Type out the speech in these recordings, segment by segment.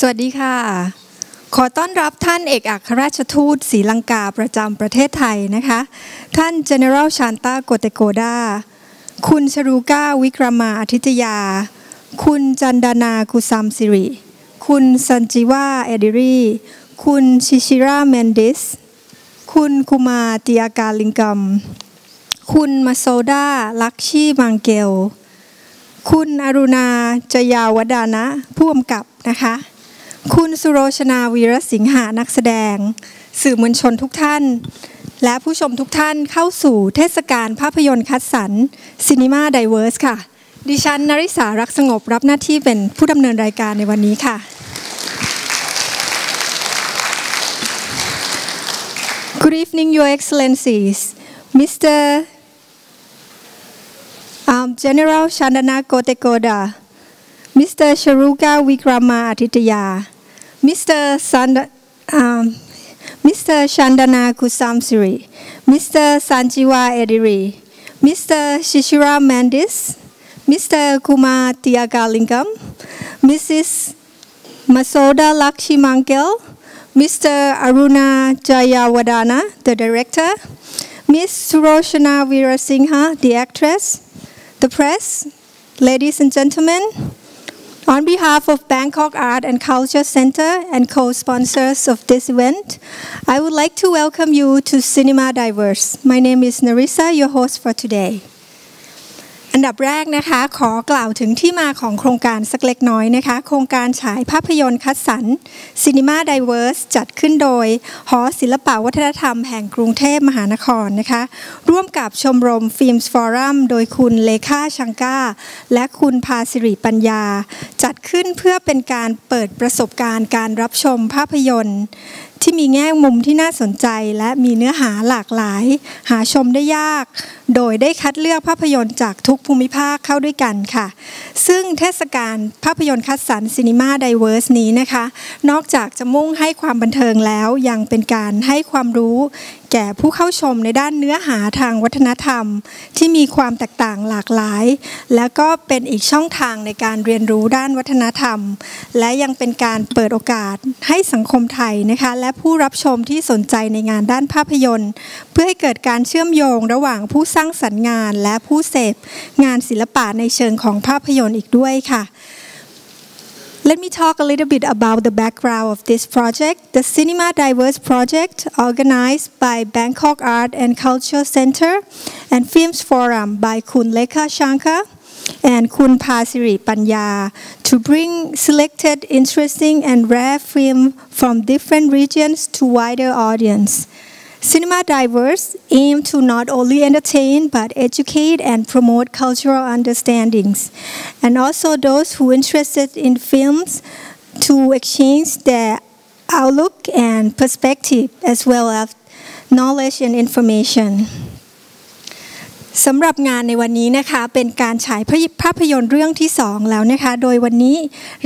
วัสดีค่ะขอต้อนรับท่านเอกอัครราชทูตศรีลังกาประจำประเทศไทยนะคะท่าน General Shanta Kotekoda คุณชรูก้าวิกรมาอาทิตยาคุณจันดานากุซัมสิริคุณสันจิวาเอดิรีคุณชิชิราเมนดิสคุณคุมาติอากาลิงกัมคุณมาโซดาลักชีมังเกลคุณอรุณาจยาวดานะผู้กำกับนะคะคุณสุโรชนาวีรสิงหานักแสดงสื่อมวลชนทุกท่านและผู้ชมทุกท่านเข้าสู่เทศกาลภาพยนตร์คัดสรร Cinema Diverse ค่ะดิฉันนริษารักสงบรับหน้าที่เป็นผู้ดำเนินรายการในวันนี้ค่ะ Good evening, Your Excellencies, Mr. General Chandana Kotekoda, Mr. Sharuga Wikrama Atitya, Mr. Chandana Kusamsiri, Mr. Sanjiwa Ediri, Mr. Shishira Mandis, Mr. Kumar Tiagalingam, Mrs. Masoda Lakshimankel, Mr. Aruna Jayawardana, the director, Ms. Suroshana Veerasinghe, the actress, the press, ladies and gentlemen, on behalf of Bangkok Art and Culture Center and co-sponsors of this event, I would like to welcome you to Cinema Diverse. My name is Narisa, your host for today. อันดับแรกนะคะขอกล่าวถึงที่มาของโครงการสักเล็กน้อยนะคะโครงการฉายภาพยนตร์คัดสรร Cinema Diverse จัดขึ้นโดยหอศิลปวัฒนธรรมแห่งกรุงเทพมหานครนะคะร่วมกับชมรมฟิล์มฟอรัมโดยคุณเลขาชังกาและคุณภาสิริปัญญาจัดขึ้นเพื่อเป็นการเปิดประสบการณ์การรับชมภาพยนตร์ที่มีแง่มุมที่น่าสนใจและมีเนื้อหาหลากหลายหาชมได้ยากโดยได้คัดเลือกภาพยนตร์จากทุกภูมิภาคเข้าด้วยกันค่ะซึ่งเทศกาลภาพยนตร์คัดสรร Cinema Diverse นี้นะคะนอกจากจะมุ่งให้ความบันเทิงแล้วยังเป็นการให้ความรู้แก่ผู้เข้าชมในด้านเนื้อหาทางวัฒนธรรมที่มีความแตกต่างหลากหลายและก็เป็นอีกช่องทางในการเรียนรู้ด้านวัฒนธรรมและยังเป็นการเปิดโอกาสให้สังคมไทยนะคะและผู้รับชมที่สนใจในงานด้านภาพยนตร์เพื่อให้เกิดการเชื่อมโยงระหว่างผู้สร้างสรรค์งานและผู้เสพงานศิลปะในเชิงของภาพยนตร์อีกด้วยค่ะ Let me talk a little bit about the background of this project. The Cinema Diverse project, organized by Bangkok Art and Culture Center and Films Forum by Kun Lekha Shankar and Kun Pasiri Panya, to bring selected, interesting and rare film from different regions to wider audience. Cinema Diverse aim to not only entertain but educate and promote cultural understandings, and also those who are interested in films to exchange their outlook and perspective as well as knowledge and information. สำหรับงานในวันนี้นะคะเป็นการฉายภาพยนตร์เรื่องที่2แล้วนะคะโดยวันนี้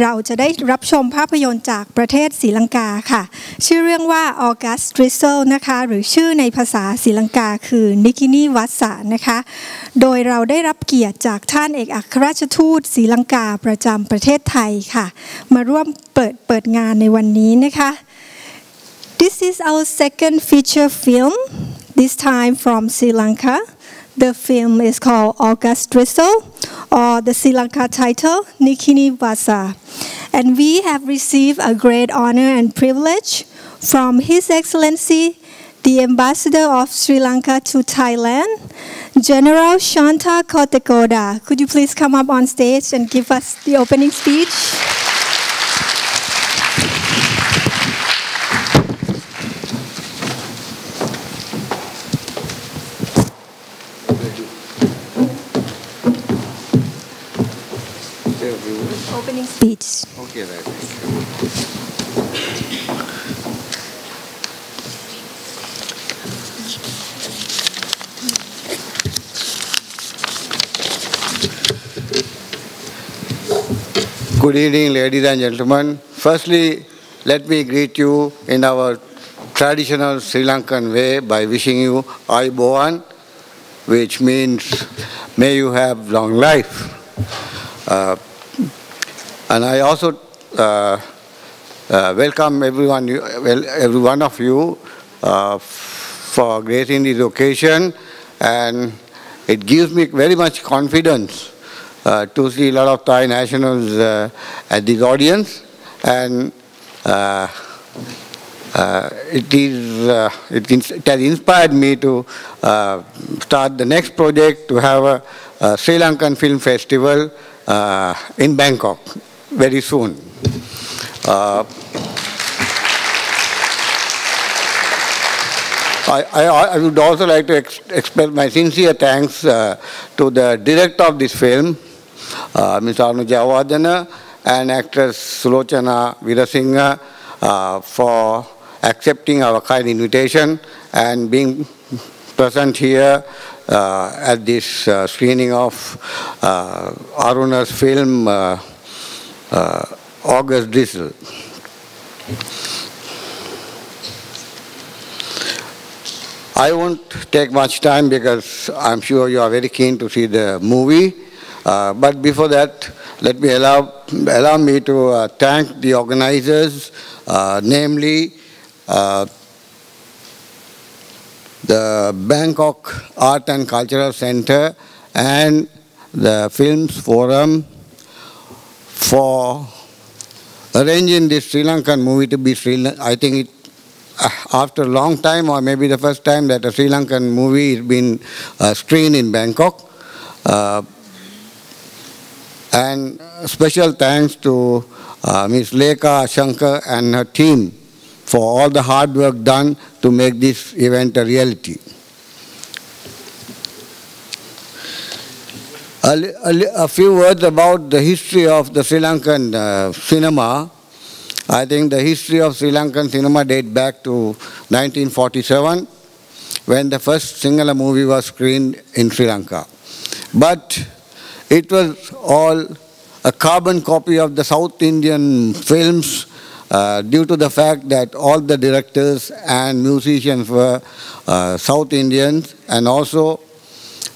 เราจะได้รับชมภาพยนตร์จากประเทศศรีลังกาค่ะชื่อเรื่องว่า August Drizzle นะคะหรือชื่อในภาษาศรีลังกาคือ NIKINI VASSA นะคะโดยเราได้รับเกียรติจากท่านเอกอัครราชทูตศรีลังกาประจำประเทศไทยค่ะมาร่วมเปิดงานในวันนี้นะคะ This is our second feature film, this time from Sri Lanka.The film is called August Drizzle, or the Sri Lanka title, NIKINI VASSA. And we have received a great honor and privilege from His Excellency, the Ambassador of Sri Lanka to Thailand, General Shanta Kotekoda. Could you please come up on stage and give us the opening speech?Opening speech. Okay, right. Good evening, ladies and gentlemen. Firstly, let me greet you in our traditional Sri Lankan way by wishing you Ayubowan, which means may you have long life. And I also welcome every one of you for gracing this occasion, and it gives me very much confidence to see a lot of Thai nationals at this audience, and it has inspired me to start the next project, to have a Sri Lankan Film Festival in Bangkok very soon. I would also like to express my sincere thanks to the director of this film, Ms. Aruna Jayawardana, and actress Sulochana Veerasinghe for accepting our kind invitation and being present here at this screening of Aruna's film, August DRIZZLE. I won't take much time because I'm sure you are very keen to see the movie. But before that, let me allow me to thank the organizers, namely the Bangkok Art and Cultural Center and the Films Forum for arranging this Sri Lankan movie to be I think after a long time, or maybe the first time that a Sri Lankan movie has been screened in Bangkok. And special thanks to Ms. Lekha Shankar and her team for all the hard work done to make this event a reality. A few words about the history of the Sri Lankan cinema. I think the history of Sri Lankan cinema dates back to 1947, when the first Sinhala movie was screened in Sri Lanka. But it was all a carbon copy of the South Indian films due to the fact that all the directors and musicians were South Indians, and also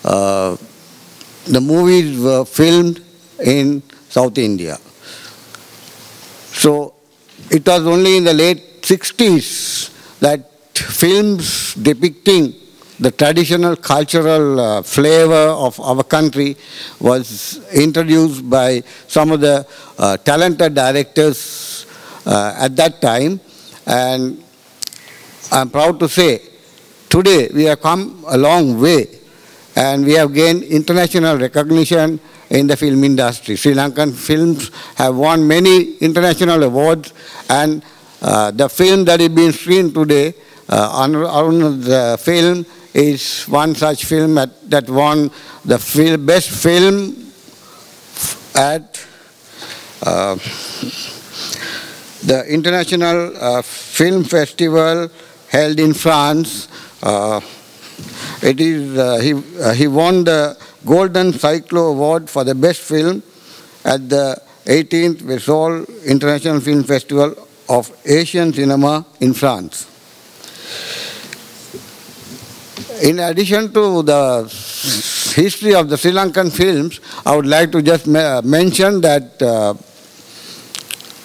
the movies were filmed in South India. So it was only in the late 60s that films depicting the traditional cultural flavor of our country was introduced by some of the talented directors at that time. And I'm proud to say, today we have come a long way, and we have gained international recognition in the film industry. Sri Lankan films have won many international awards, and the film that is being screened today, Aruna's film, is one such film that won the best film at the International Film Festival held in France. He won the Golden Cyclo Award for the best film at the 18th VASSA International Film Festival of Asian Cinema in France. In addition to the history of the Sri Lankan films, I would like to just mention that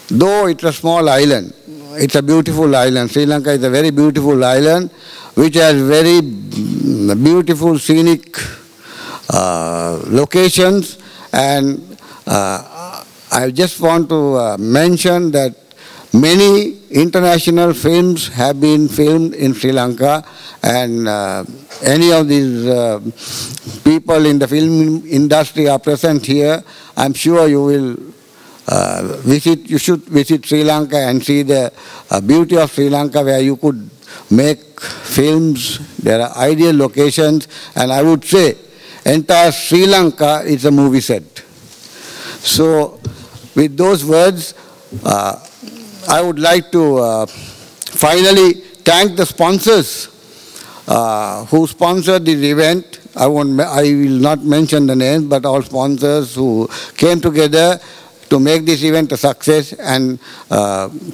though it's a small island, it's a beautiful island. Sri Lanka is a very beautiful island which has very beautiful scenic locations, and I just want to mention that many international films have been filmed in Sri Lanka, and any of these people in the film industry are present here. I'm sure you will you should visit Sri Lanka and see the beauty of Sri Lanka, where you could make films. There are ideal locations, and I would say entire Sri Lanka is a movie set. So with those words, I would like to finally thank the sponsors who sponsored this event. I will not mention the names, but all sponsors who came together to make this event a success. And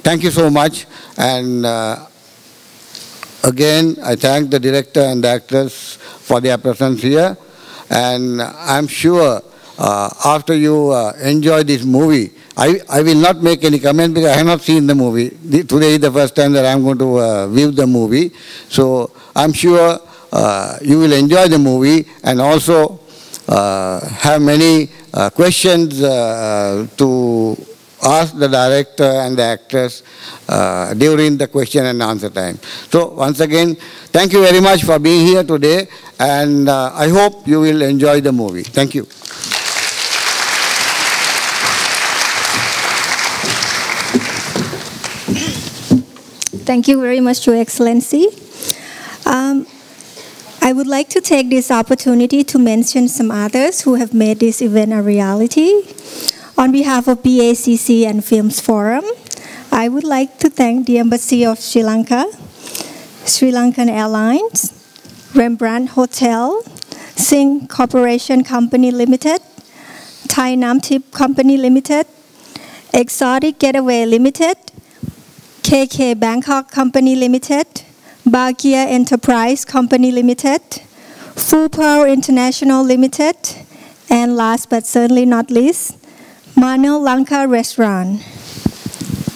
thank you so much. And again, I thank the director and the actors for their presence here. And I'm sure after you enjoy this movie, I will not make any comment because I have not seen the movie. Today is the first time that I am going to view the movie. So I'm sure you will enjoy the movie and also have many questions to ask the director and the actors during the question and answer time. So once again, thank you very much for being here today, and I hope you will enjoy the movie. Thank you. Thank you very much, Your Excellency. I would like to take this opportunity to mention some others who have made this event a reality. On behalf of BACC and Films Forum, I would like to thank the Embassy of Sri Lanka, Sri Lankan Airlines, Rembrandt Hotel, Singh Corporation Company Limited, Thai Namtip Company Limited, Exotic Getaway Limited, KK Bangkok Company Limited, Bagia Enterprise Company Limited, Full Pearl International Limited, and last but certainly not least, Manil Lanka Restaurant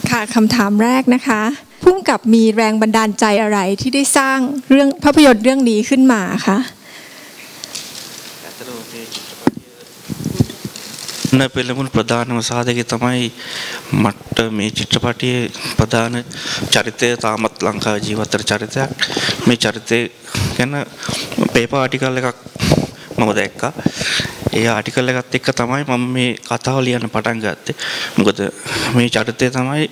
ค่ะคำถามแรกนะคะผู้กำกับมีแรงบันดาลใจอะไรที่ได้สร้างเรื่องภาพยนตร์เรื่องนี้ขึ้นมาคะ පෙළමුණු ප්‍රධානම සාධකය තමයි මට මේ චිත්‍රපටයේ ප්‍රධාන චරිතය තාමත් ලංකාවේ ජීවත් වෙන චරිතයක්. මේ චරිතය ගැන පේපර් ආටිකල් එකක් මම දැක්කා. ඒ ආටිකල් එකත් එක්ක තමයි මම මේ කතාව ලියන්න පටන් ගත්තේ. මොකද මේ චරිතය තමයි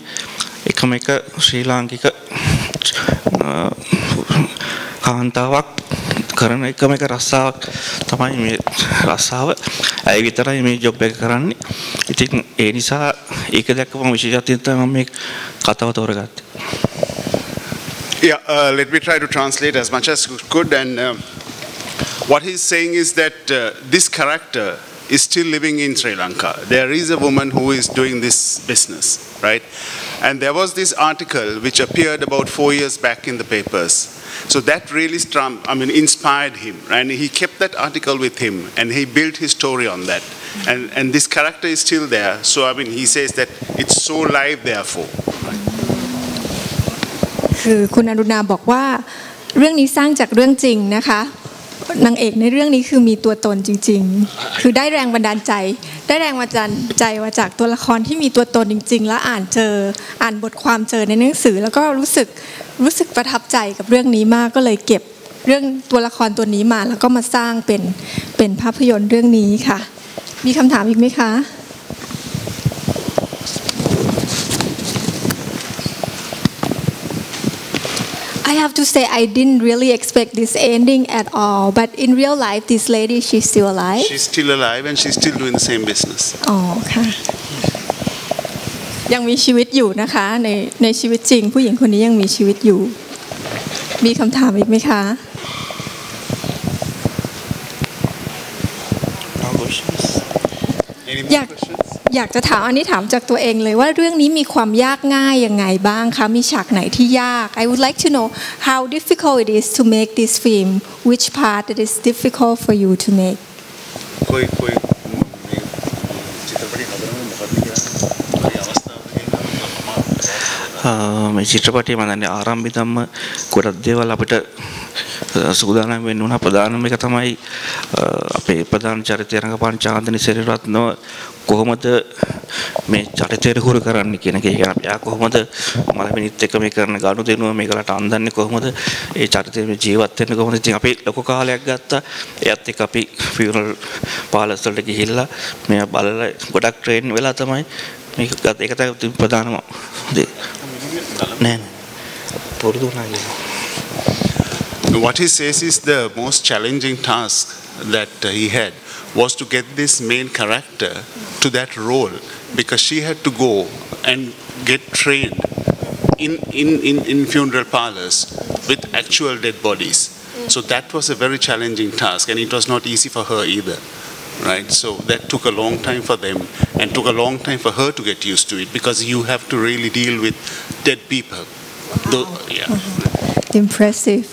එකම එක ශ්‍රී ලාංකික කාන්තාවක් කරන එකම එක රස්සාවක් තමයි මේ රස්සාව. ඇයි විතරයි මේ ජොබ් එක කරන්නේ. ඉතින් ඒ නිසා ඒක දැක්කම විශේෂයෙන් තමයි මම මේ කතාව තෝරගත්තේ. Yeah, let me try to translate as much as could. And what he's saying is that this character is still living in Sri Lanka. There is a woman who is doing this business, right? And there was this article which appeared about 4 years back in the papers. So that really inspired him, and he kept that article with him, and he built his story on that. And this character is still there. So he says that it's so live, therefore. คือคุณอรุณาบอกว่าเรื่องนี้สร้างจากเรื่องจริงนะคะนางเอกในเรื่องนี้คือมีตัวตนจริงๆคือได้แรงบันดาลใจมาจากตัวละครที่มีตัวตนจริงๆแล้วอ่านบทความเจอในหนังสือแล้วก็รู้สึกประทับใจกับเรื่องนี้มากก็เลยเก็บเรื่องตัวละครตัวนี้มาแล้วก็มาสร้างเป็นภาพยนตร์เรื่องนี้ค่ะมีคำถามอีกไหมคะ I have to say I didn't really expect this ending at all, but in real life this lady she's still alive. She's still alive and she's still doing the same business. อ๋อค่ะยังมีชีวิตอยู่นะคะในชีวิตจริงผู้หญิงคนนี้ยังมีชีวิตอยู่มีคำถามอีกไหมคะอยากจะถามอันนี้ถามจากตัวเองเลยว่าเรื่องนี้มีความยากง่ายยังไงบ้างคะมีฉากไหนที่ยาก I would like to know how difficult it is to make this film which part that is difficult for you to make මේ චිත්‍රපටයේ මම දන්නේ ආරම්භිතම්ම ගොඩක් දේවල් අපිට සූදානම් වෙන්න උනා ප්‍රධානම එක තමයි අපේ ප්‍රධාන චරිතය රංගපාන චාන්දනි සෙරිරත්නව කොහොමද මේ චරිතයට හුරු කරන්නේ කියන එක. ඒ කියන්නේ අපි කොහොමද මලමිනිත් එක්ක මේ කරන ගනුදෙනුව මේකලට අන්දන්නේ කොහොමද ඒ චරිතයේ ජීවත් වෙන්නේ කොහොමද. ඉතින් අපි ලොකු කාලයක් ගත්තා. එයත් එක්ක අපි ෆියුනරල් පාලස් වලට ගිහිල්ලා මේ බලලා ගොඩක් ට්‍රේන් වෙලා තමයි මේක ගත්තා. ඒක තමයි ප්‍රධානම දේ. නෑ පොරුදු නැහැ. What he says is the most challenging task that he had was to get this main character to that role, because she had to go and get trained in funeral parlors with actual dead bodies. So that was a very challenging task, and it was not easy for her either. Right, so that took a long time for them and took a long time for her to get used to it, because you have to really deal with dead people. Impressive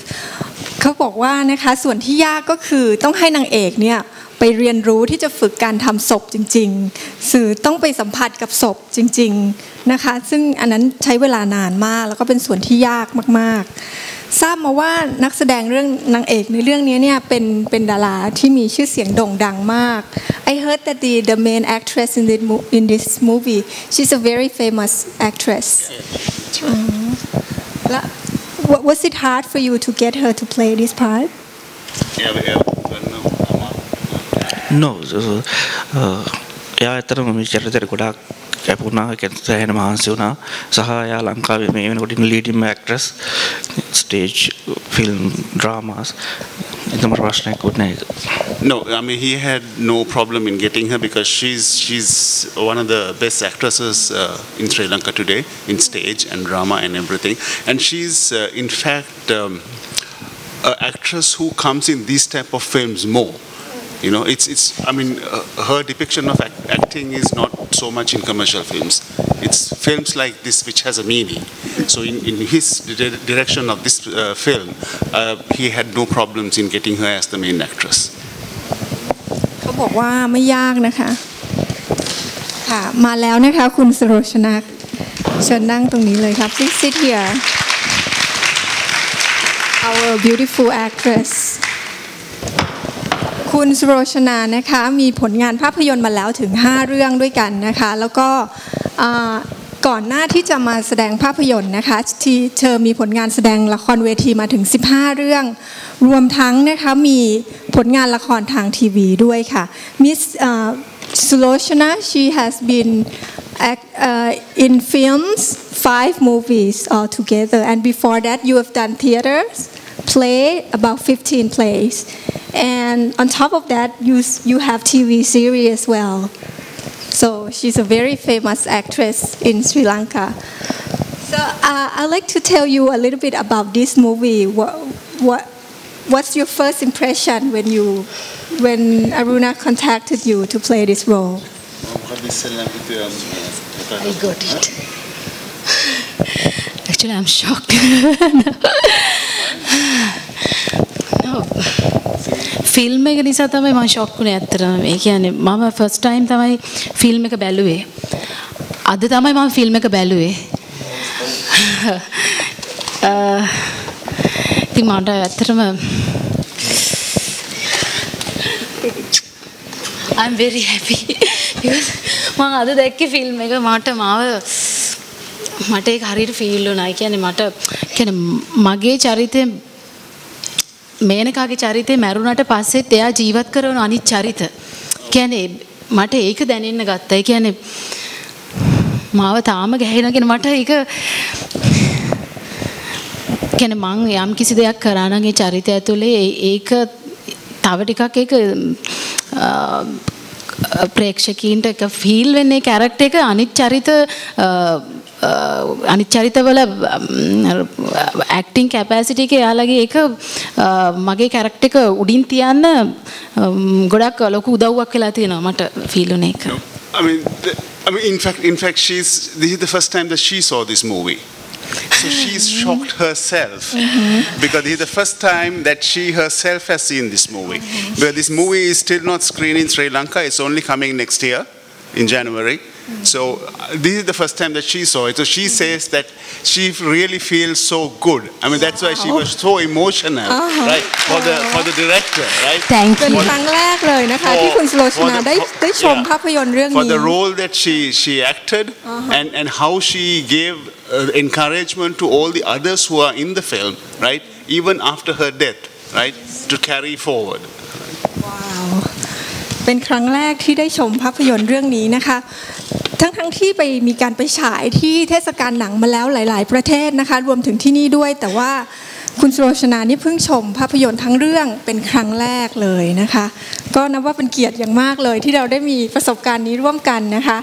เขาบอกว่านะคะส่วนที่ยากก็คือต้องให้นางเอกเนี่ย ไปเรียนรู้ที่จะฝึกการทำศพจริงๆสื่อต้องไปสัมผัสกับศพจริงๆนะคะซึ่งอันนั้นใช้เวลานานมากแล้วก็เป็นส่วนที่ยากมากๆทราบมาว่านักแสดงเรื่องนางเอกในเรื่องนี้เนี่ยเป็นดาราที่มีชื่อเสียงโด่งดังมาก I heard that the main actress in this movie she's a very famous actress Was it hard for you to get her to play this part? No. එයා ඇත්තටම මේ චරිතයට ගොඩාක් කැපුණා. සෑහෙන මහන්සි වුණා. සහ එයා ලංකාවේ මේ වෙනකොට leading actress stage film dramas. ඒතම ප්‍රශ්නයක් නැහැ. No, I mean he had no problem in getting her because she's one of the best actresses in Sri Lanka today in stage and drama and everything. And she's in fact an actress who comes in these type of films more. You know, it's. I mean, her depiction of acting is not so much in commercial films. It's films like this which has a meaning. So in his direction of this film, he had no problems in getting her as the main actress. เขาบอกว่าไม่ยากนะคะค่ะมาแล้วนะคะคุณสโรชนาเชิญนั่งตรงนี้เลยครับ Please sit here. Our beautiful actress. คุณสุโรชนานะคะมีผลงานภาพยนตร์มาแล้วถึง5เรื่องด้วยกันนะคะแล้วก็ก่อนหน้าที่จะมาแสดงภาพยนตร์นะคะที่เธอมีผลงานแสดงละครเวทีมาถึง15เรื่องรวมทั้งนะคะมีผลงานละครทางทีวีด้วยค่ะ Miss Sulochana she has been in films 5 movies altogether and before that you have done theaters play about 15 plays and on top of that you have TV series as well so she's a very famous actress in Sri Lanka so I'd like to tell you a little bit about this movie what's your first impression when Aruna contacted you to play this role I got it actually I'm shocked film එක නිසා තමයි මම shock වුණේ ඇත්තටම. ඒ කියන්නේ මම first time තමයි film එක බැලුවේ. අද තමයි මම ෆිල්ම් එක බැලුවේ. ඉතින් මට ඇත්තටම I'm very happy because මම අද දැක්කේ ෆිල්ම් එක මට ඒක හරියට ෆීල් වුණා. ඒ කියන්නේ මට කියන්නේ මගේ චරිතේ මේනකාගේ චරිතේ මැරුණට පස්සෙත් එයා ජීවත් කරන අනිත් චරිත. කියන්නේ මට ඒක දැනෙන්න ගත්තා. ඒ කියන්නේ මාව තාම ගැහෙනගෙන මට ඒක කියන්නේ මං යම් කිසි දෙයක් කරා නම් ඒ චරිතය ඇතුලේ ඒක තව ටිකක් ඒක ප්‍රේක්ෂකීන්ට එක ෆීල් වෙන්නේ කැරක්ටර් එක අනිත් චරිතවල ඇක්ටිං කැපැසිටි එක යාළගේ ඒක මගේ කැරක්ටර් එක උඩින් තියන්න ගොඩක් ලොකු උදව්වක් වෙලා තියෙනවා මට ෆීල් වුණේ ඒක. I mean in fact this is the first time that she saw this movie. So she's shocked herself because this is the first time that she herself has seen this movie. Because this movie is still not screened in Sri Lanka. It's only coming next year in January. So this is the first time that she saw it. So she says that she really feels so good. I mean that's why she was so emotional, right? For the director, right? Thank you. เป็นครั้งแรกเลยนะคะที่คุณสโลชนาได้ชมภาพยนตร์เรื่องนี้ For the role that she acted and how she gave encouragement to all the others who are in the film, right? Even after her death, right? To carry forward. Wow. เป็นครั้งแรกที่ได้ชมภาพยนตร์เรื่องนี้นะคะทั้งที่มีการไปฉายที่เทศกาลหนังมาแล้วหลายๆประเทศนะคะรวมถึงที่นี่ด้วยแต่ว่าคุณสุโรชนานี่เพิ่งชมภาพยนตร์ทั้งเรื่องเป็นครั้งแรกเลยนะคะก็นับว่าเป็นเกียรติอย่างมากเลยที่เราได้มีประสบการณ์นี้ร่วมกันนะคะ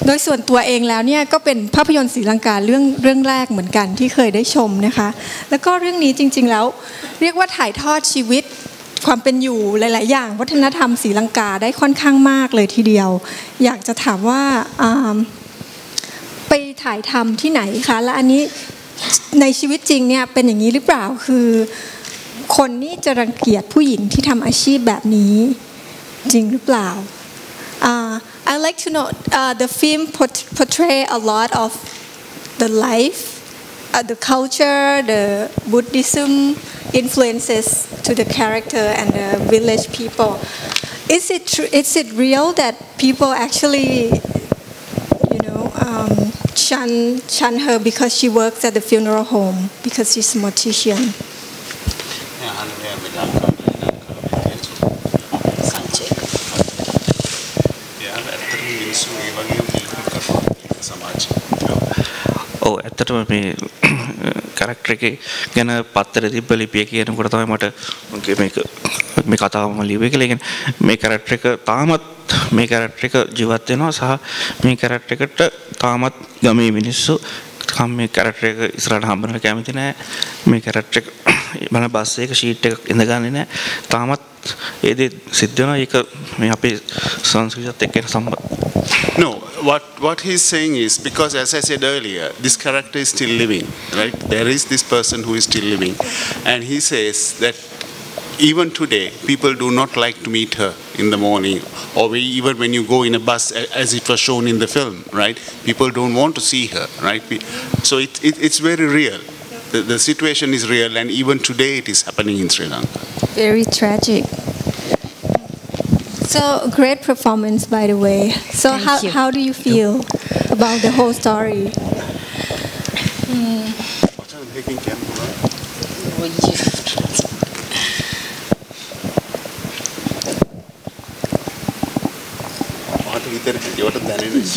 โดยส่วนตัวเองแล้วเนี่ยก็เป็นภาพยนตร์ศรีลังกาเรื่องแรกเหมือนกันที่เคยได้ชมนะคะแล้วก็เรื่องนี้จริงๆแล้วเรียกว่าถ่ายทอดชีวิตความเป็นอยู่หลายๆอย่างวัฒนธรรมศรีลังกาได้ค่อนข้างมากเลยทีเดียวอยากจะถามว่าไปถ่ายทำที่ไหนคะและอันนี้ในชีวิตจริงเนี่ยเป็นอย่างนี้หรือเปล่าคือคนนี่จะรังเกียจผู้หญิงที่ทำอาชีพแบบนี้ จริงหรือเปล่า I like to know the film portray a lot of the life the culture the Buddhism influences to the character and the village people is it real that people actually shun her because she works at the funeral home because she's a mortician ඔව් ඇත්තටම මේ character එකේ ගැන පත්තරේ තිබ්බ ලිපිය කියනකොට තමයි මට මේ කතාවම ලියුවේ කියලා. ඒ කියන්නේ මේ කැරක්ටර් එක තාමත් මේ කැරක්ටර් එක ජීවත් වෙනවා සහ මේ කැරක්ටර් එකට තාමත් ගමේ මිනිස්සු මේ කැරක්ටර් එක ඉස්සරහට හම්බෙන්න කැමති නැහැ. මේ කැරක්ටර් එක මම බස් එක ෂීට් එකක් ඉඳගන්නේ නැහැ. තාමත් ඒ දේ සිද්ධ වෙනවා. ඒක මේ අපේ සංස්කෘතියත් එක්ක සම්බන්ධ. No, what he's saying is, because as I said earlier, this character is still living, right? There is this person who is still living, and he says that even today, people do not like to meet her in the morning, or even when you go in a bus, as it was shown in the film, right? People don't want to see her, right? So it's very real. The situation is real, and even today it is happening in Sri Lanka. Very tragic. So great performance, by the way. So how do you feel about the whole story?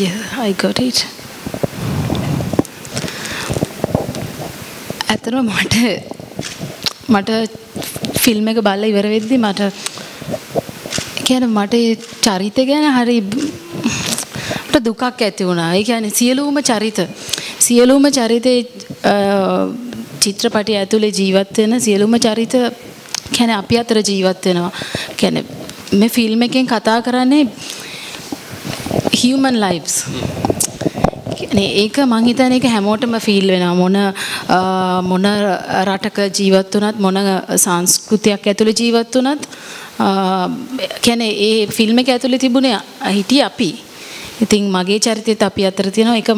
Yeah, I got it. ඇත්තටම මට film එක බලලා ඉවර වෙද්දි මට කියන්නේ මට චරිත ගැන හරි මට දුකක් ඇති වුණා. ඒ කියන්නේ සියලුම චරිතේ චිත්‍රපටය ඇතුලේ ජීවත් වෙන සියලුම චරිත කියන්නේ අපි අතර ජීවත් වෙනවා. කියන්නේ මේ ෆිල්ම් එකෙන් කතා කරන්නේ human lives. ඒක මං හිතන්නේ ඒක හැමෝටම ෆීල් වෙනවා. මොන රටක ජීවත් වුණත් මොන සංස්කෘතියක් ඇතුලේ ජීවත් වුණත් කියන්නේ ඒ ෆිල්ම් එක ඇතුලේ තිබුණේ හිටියේ අපි. ඉතින් මගේ චරිතයත් අපි අතර තියෙනවා. ඒක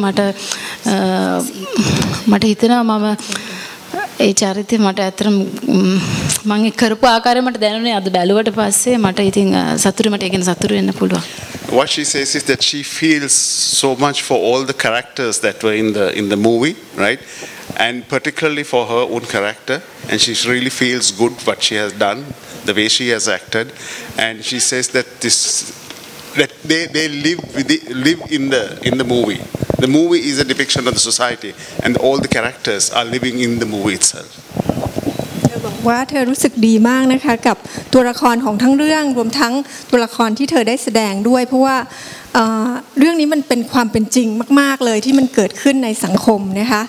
මට හිතෙනවා මම ඒ චරිතය මට ඇත්තටම මම කරපු ආකාරය මට දැනුනේ අද බැලුවට පස්සේ මට ඉතින් මට ඒකෙන් සතුටු වෙන්න පුළුවන්. What she says is that she feels so much for all the characters that were in the movie, right? And particularly for her own character, and she really feels good what she has done, the way she has acted, and she says that they live in the movie. The movie is a depiction of the society, and all the characters are living in the movie itself. ว่าเธอรู้สึกดีมากนะคะกับตัวละครของทั้งเรื่องรวมทั้งตัวละครที่เธอได้แสดงด้วยเพราะว่าเรื่องนี้มันเป็นความเป็นจริงมากๆเลยที่มันเกิดขึ้นในสังคมนะคะ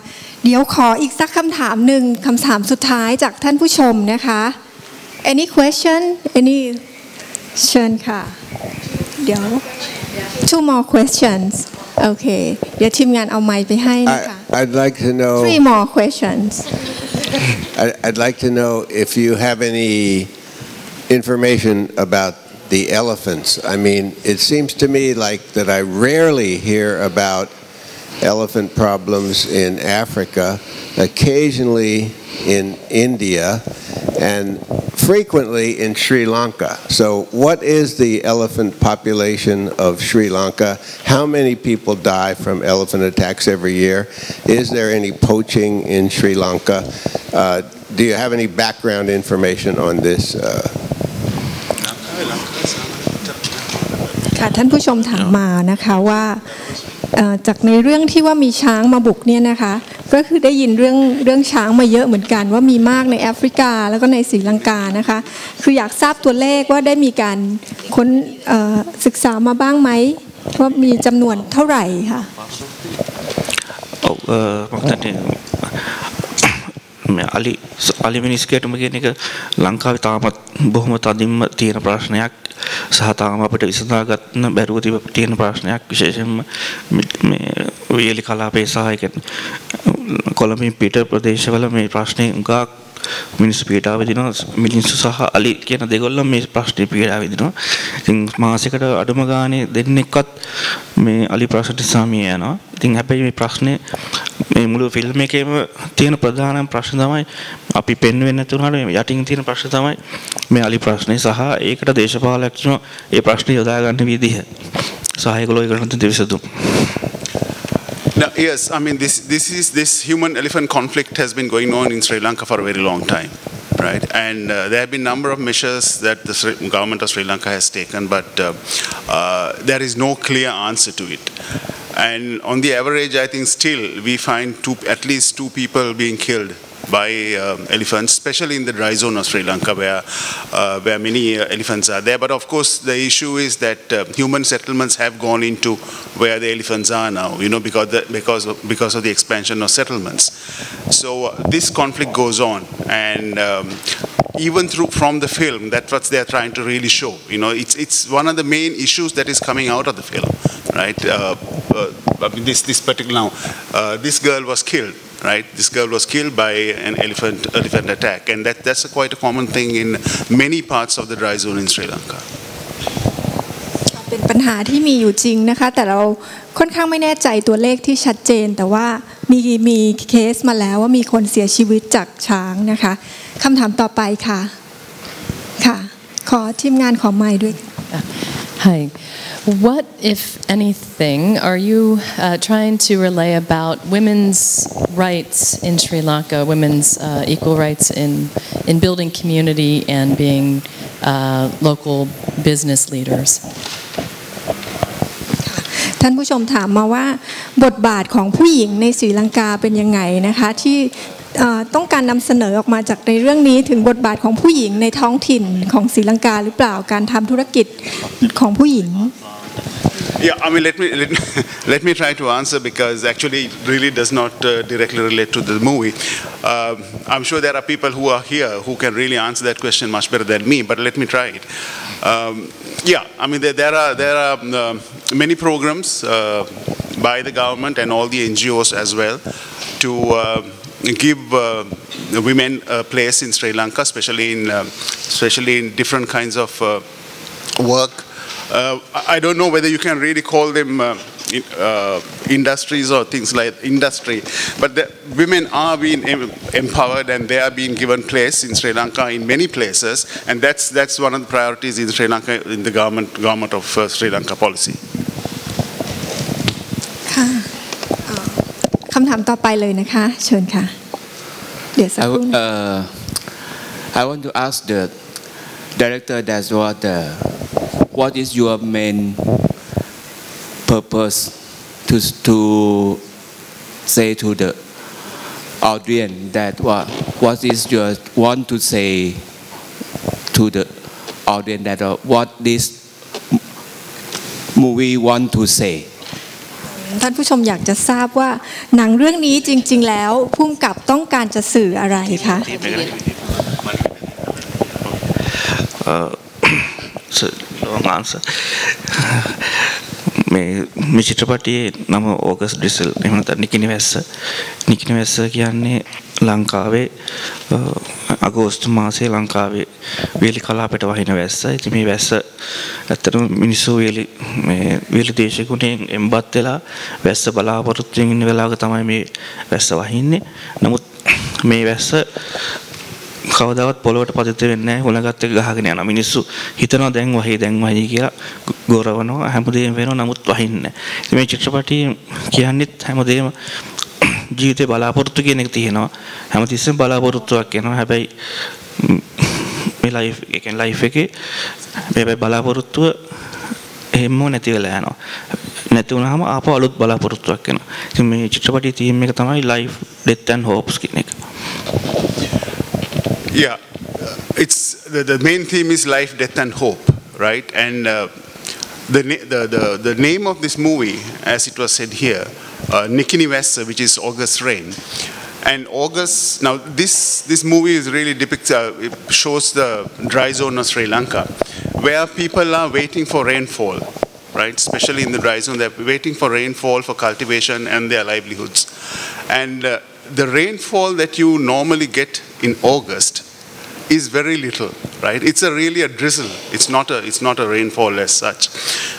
เดี๋ยวขออีกสักคำถามหนึ่งคำถามสุดท้ายจากท่านผู้ชมนะคะ any question any เชิญค่ะเดี๋ยว two more questions โอเคเดี๋ยวทีมงานเอาไมค์ไปให้นะคะ I'd like to know 3 more questions I'd like to know if you have any information about the elephants. I mean, it seems to me like that I rarely hear about elephant problems in Africa, occasionally in India, and frequently in Sri Lanka. So what is the elephant population of Sri Lanka? How many people die from elephant attacks every year? Is there any poaching in Sri Lanka? Do you have any background information on this? ค่ะท่านผู้ชมถามมานะคะว่าจากในเรื่องที่ว่ามีช้างมาบุกเนี่ยนะคะก็คือได้ยินเรื่องช้างมาเยอะเหมือนกันว่ามีมากในแอฟริกาแล้วก็ในศรีลังกานะคะคืออยากทราบตัวเลขว่าได้มีการค้นศึกษามาบ้างไหมว่ามีจำนวนเท่าไหร่ค่ะඅලි මිනිස්කේටම කියන එක ලංකාවේ තාමත් බොහොම තදින්ම තියෙන ප්‍රශ්නයක් සහ තාම අපිට විසඳා ගන්න බැරුව තියෙන ප්‍රශ්නයක් විශේෂයෙන්ම මේ වියලි කලාපයේ සහ කොළඹින් පිට ප්‍රදේශවල මේ ප්‍රශ්නේ උගා මිනිස්සු පීඩාව විඳිනවා මිනිස්සු සහ අලි කියන දෙගොල්ලම මේ ප්‍රශ්නේ පීඩාව විඳිනවා. ඉතින් මාසෙකට අඩුම ගානේ දෙන්නෙක්වත් මේ අලි ප්‍රශ්න නිසා මිය යනවා. ඉතින් හැබැයි මේ ප්‍රශ්නේ මේ මුළු ෆිල්ම් එකේම තියෙන ප්‍රධානම ප්‍රශ්න තමයි අපි පෙන්වෙන්නේ නැති වුණාට මේ යටින් තියෙන ප්‍රශ්න තමයි මේ අලි ප්‍රශ්නේ සහ ඒකට දේශපාලඥයෝ ඒ ප්‍රශ්නේ යොදා ගන්න විදිහ සහ ඒගොල්ලෝ ඒකට දෙවිසතුම්. Now, yes, I mean this human-elephant conflict has been going on in Sri Lanka for a very long time, right? And there have been a number of measures that the government of Sri Lanka has taken, but there is no clear answer to it. And on the average, I think still we find at least two people being killed by elephants, especially in the dry zone of Sri Lanka, where many elephants are there. But of course, the issue is that human settlements have gone into where the elephants are now, because of the expansion of settlements. So this conflict goes on, and even from the film, that's what they are trying to really show. It's one of the main issues that is coming out of the film, right? This particular now, this girl was killed. Right, this girl was killed by an elephant attack, and that's quite a common thing in many parts of the dry zone in Sri Lanka. เป็นปัญหาที่มีอยู่จริงนะคะแต่เราค่อนข้างไม่แน่ใจตัวเลขที่ชัดเจนแต่ว่ามีเคสมาแล้วว่ามีคนเสียชีวิตจากช้างนะคะคำถามต่อไปค่ะขอทีมงานขอไมค์ด้วย Hi. What, if anything, are you trying to relay about women's rights in Sri Lanka, women's equal rights in building community and being local business leaders? ท่านผู้ชมถามมาว่าบทบาทของผู้หญิงในศรีลังกาเป็นยังไงนะคะที่ต้องการนำเสนอออกมาจากในเรื่องนี้ถึงบทบาทของผู้หญิงในท้องถิ่นของศรีลังกาหรือเปล่าการทำธุรกิจของผู้หญิง Yeah, I mean, let me try to answer because actually it really does not directly relate to the movie. I'm sure there are people who are here who can really answer that question much better than me, but let me try it. Yeah, I mean, there are many programs by the government and all the NGOs as well to give women a place in Sri Lanka, especially in different kinds of work. I don't know whether you can really call them industries or things like industry, but the women are being empowered and they are being given place in Sri Lanka in many places, and that's one of the priorities in Sri Lanka in the government of Sri Lanka policy. ค่ะคำถามต่อไปเลยนะคะเชิญค่ะเดี๋ยวสักครู่ I want to ask the director that what is your main purpose to say to the audience that what is your want to say to the audience that what this movie want to say ท่านผู้ชมอยากจะทราบว่าหนังเรื่องนี้จริงๆแล้วผู้กำกับต้องการจะสื่ออะไรคะlong answer. මේ චිත්‍රපටයේ නම ඕගස්ට් ඩ්‍රිසල් එහෙම නැත්නම් නිකිනි වැස්ස කියන්නේ ලංකාවේ අගෝස්තු මාසයේ ලංකාවේ වේලි කලාපයට වහින වැස්ස. ඉතින් මේ වැස්ස ඇත්තටම මිනිස්සු වේලි දේශගුණයෙන් එම්බත් වෙලා වැස්ස බලාපොරොත්තු වෙන ඉන්න වෙලාවක තමයි මේ වැස්ස වහින්නේ. නමුත් මේ වැස්ස කවදාවත් පොළොවට පතිත වෙන්නේ නැහැ. හුලඟත් එක ගහගෙන යනවා. මිනිස්සු හිතනවා දැන් වහී කියලා ගොරවනවා. හැමදේම වෙනවා. නමුත් වහින්නේ නැහැ. ඉතින් මේ චිත්‍රපටිය කියන්නේත් හැමදේම ජීවිතේ බලාපොරොත්තු කියන එක තියෙනවා. හැමතිස්සෙම බලාපොරොත්තුවක් එනවා. හැබැයි මේ ලයිෆ් එකේ මේ බලාපොරොත්තුව එහෙම නැති වෙලා යනවා. නැති වුණාම ආපහු අලුත් බලාපොරොත්තුවක් එනවා. ඉතින් මේ චිත්‍රපටියේ තීම් එක තමයි life, death and hopes කියන එක. Yeah, it's the main theme is life, death, and hope, right? And the name of this movie, as it was said here, NIKINI VASSA, which is August rain, and August. Now this movie is really it shows the dry zone of Sri Lanka, where people are waiting for rainfall, right? Especially in the dry zone, they're waiting for rainfall for cultivation and their livelihoods, and the rainfall that you normally get in August is very little, right? It's really a drizzle. It's not a rainfall as such.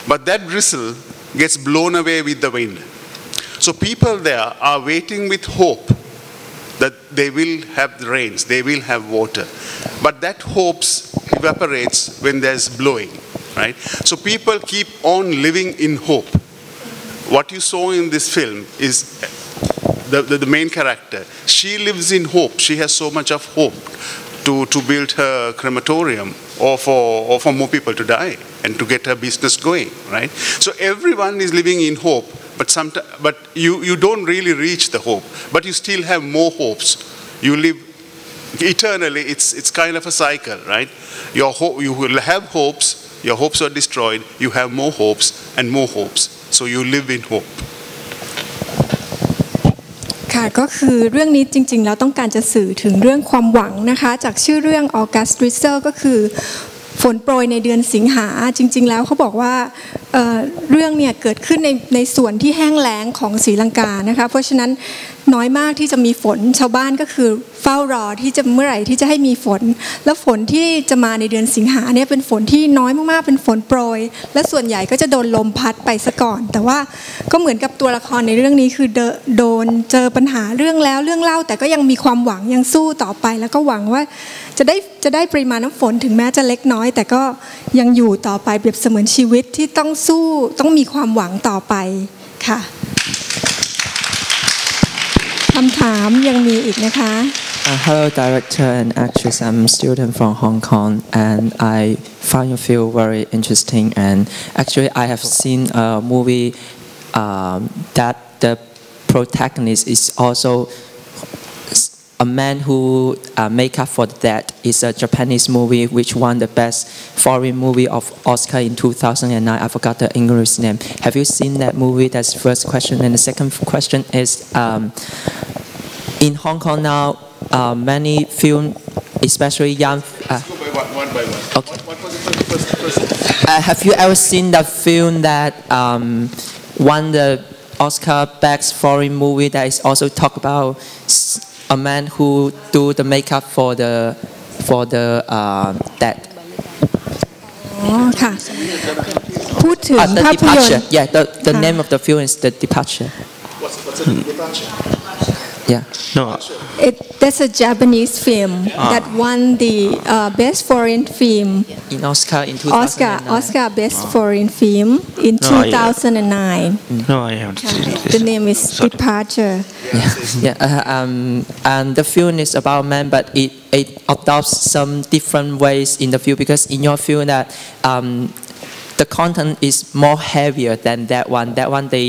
But that drizzle gets blown away with the wind. So people there are waiting with hope that they will have the rains, they will have water. But that hope evaporates when there's blowing, right? So people keep on living in hope. What you saw in this film is the main character. She lives in hope. She has so much of hope to build her crematorium or for more people to die and to get her business going, right? So everyone is living in hope, but you don't really reach the hope, but you still have more hopes. You live eternally. It's kind of a cycle, right? You will have hopes. Your hopes are destroyed. You have more hopes and more hopes. So you live in hope. ค่ะก็คือเรื่องนี้จริงๆแล้วต้องการจะสื่อถึงเรื่องความหวังนะคะจากชื่อเรื่อง August Drizzle ก็คือฝนโปรยในเดือนสิงหาจริงๆแล้วเขาบอกว่าเรื่องเนี่ยเกิดขึ้นในส่วนที่แห้งแล้งของศรีลังกานะคะเพราะฉะนั้นน้อยมากที่จะมีฝนชาวบ้านก็คือเฝ้ารอที่จะเมื่อไหร่ที่จะให้มีฝนแล้วฝนที่จะมาในเดือนสิงหาเนี่ยเป็นฝนที่น้อยมากๆเป็นฝนโปรยและส่วนใหญ่ก็จะโดนลมพัดไปซะก่อนแต่ว่าก็เหมือนกับตัวละครในเรื่องนี้คือโดนเจอปัญหาเรื่องแล้วเรื่องเล่าแต่ก็ยังมีความหวังยังสู้ต่อไปแล้วก็หวังว่าจะได้ปริมาณน้ำฝนถึงแม้จะเล็กน้อยแต่ก็ยังอยู่ต่อไปเปรียบเสมือนชีวิตที่ต้องสู้ต้องมีความหวังต่อไปค่ะคำถามยังมีอีกนะคะ Hello, director and actress. I'm a student from Hong Kong, and I find your film very interesting. And actually, I have seen a movie that the protagonist is also a man who make up for that. It's a Japanese movie which won the best foreign movie of Oscar in 2009. I forgot the English name. Have you seen that movie? That's the first question. And the second question is, in Hong Kong now, many film, especially young. Let's go by one by one. Okay. What was the first? Have you ever seen the film that won the Oscar best foreign movie that is also talk about a man who do the makeup for the dead? อ๋อค่ะพูดถึง The ภาพยนต Departure. ร์ Yeah, the name of the film is The Departure. What's the departure? Yeah. No, That's a Japanese film that won the best foreign film In Oscar in 2009. Oscar best foreign film in 2009. no, I haven't seen this. The name is Departure. And the film is about man, but it adopts some different ways in the film because in your film that the content is more heavier than that one. That one they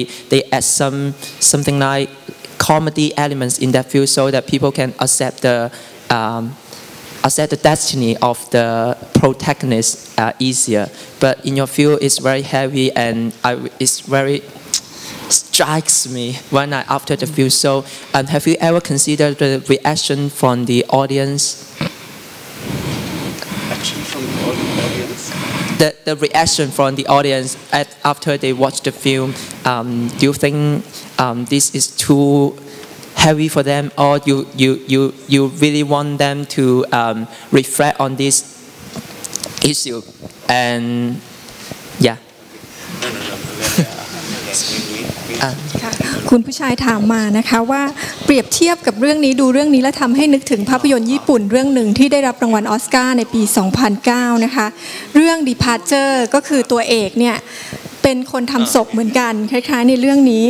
add something like comedy elements in that film so that people can accept the destiny of the protagonist easier. But in your film, it's very heavy and it's very strikes me when after the film. So, have you ever considered the reaction from the audience? Action from the audience. The reaction from the audience after they watch the film. Do you think this is too heavy for them, or you really want them to reflect on this issue? And yeah. คุณผู้ชายถามมานะคะว่าเปรียบเทียบกับเรื่องนี้ดูเรื่องนี้แล้วทำให้นึกถึงภาพยนตร์ญี่ปุ่นเรื่องหนึ่งที่ได้รับรางวัลออสการ์ในปี 2009 นะคะเรื่อง Departure ก็คือตัวเอกเนี่ยเป็นคนทำศพเหมือนกันคล้ายๆในเรื่องนี้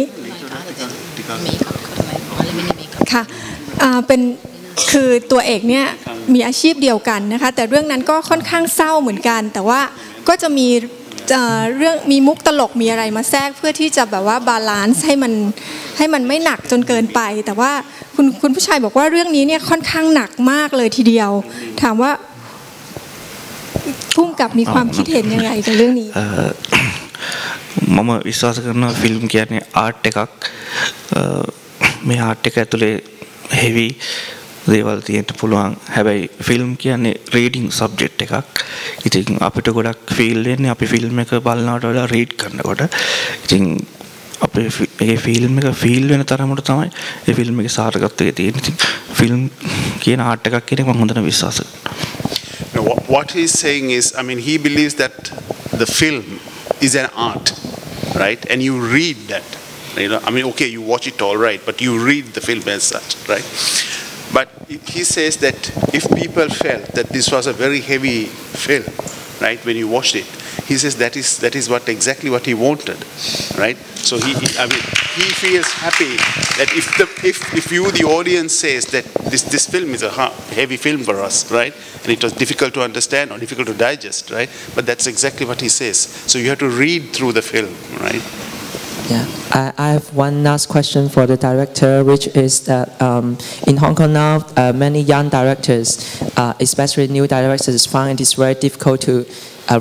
ค่ะเป็นคือตัวเอกเนี่ยมีอาชีพเดียวกันนะคะแต่เรื่องนั้นก็ค่อนข้างเศร้าเหมือนกันแต่ว่าก็จะมีเรื่องมีมุกตลกมีอะไรมาแทรกเพื่อที่จะแบบว่าบาลานซ์ให้มันไม่หนักจนเกินไปแต่ว่าคุณผู้ชายบอกว่าเรื่องนี้เนี่ยค่อนข้างหนักมากเลยทีเดียวถามว่าพุ่งกับมีความคิดเห็นยังไงกับเรื่องนี้මම විශ්වාස කරනවා film කියන්නේ art එකක් මේ art එක ඇතුලේ heavy දේවල් තියෙන්න පුළුවන් හැබැයි ෆිල්ම් කියන්නේ රීඩින් සබ්ජෙක්ට් එකක් ඉතින් අපිට ගොඩක් ෆීල් වෙන්නේ අපි ෆිල්ම් එක බලනකොට වඩා රීඩ් කරනකොට ඉතින් අපේ ඒ ෆිල්ම් එක ෆීල් වෙන තරමට තමයි ඒ ෆිල්ම් එකේ සාර්ථකත්වය තියෙන්නේ. ඉතින් ෆිල්ම් කියන ආර්ට් එකක් කියන එක මම හොඳට විශ්වාස කරනවා. What he's saying is, I mean, he believes that the film is an art, right? And you read that, you know. I mean, okay, you watch it all right, but you read the film as such, right? But he says that if people felt that this was a very heavy film, right, when you watched it, he says that is exactly what he wanted, right? So I mean, he feels happy that if you, the audience, says that this film is a heavy film for us, right, and it was difficult to understand or difficult to digest, right? But that's exactly what he says. So you have to read through the film, right? Yeah, I have one last question for the director, which is that in Hong Kong now, many young directors, especially new directors, find it very difficult to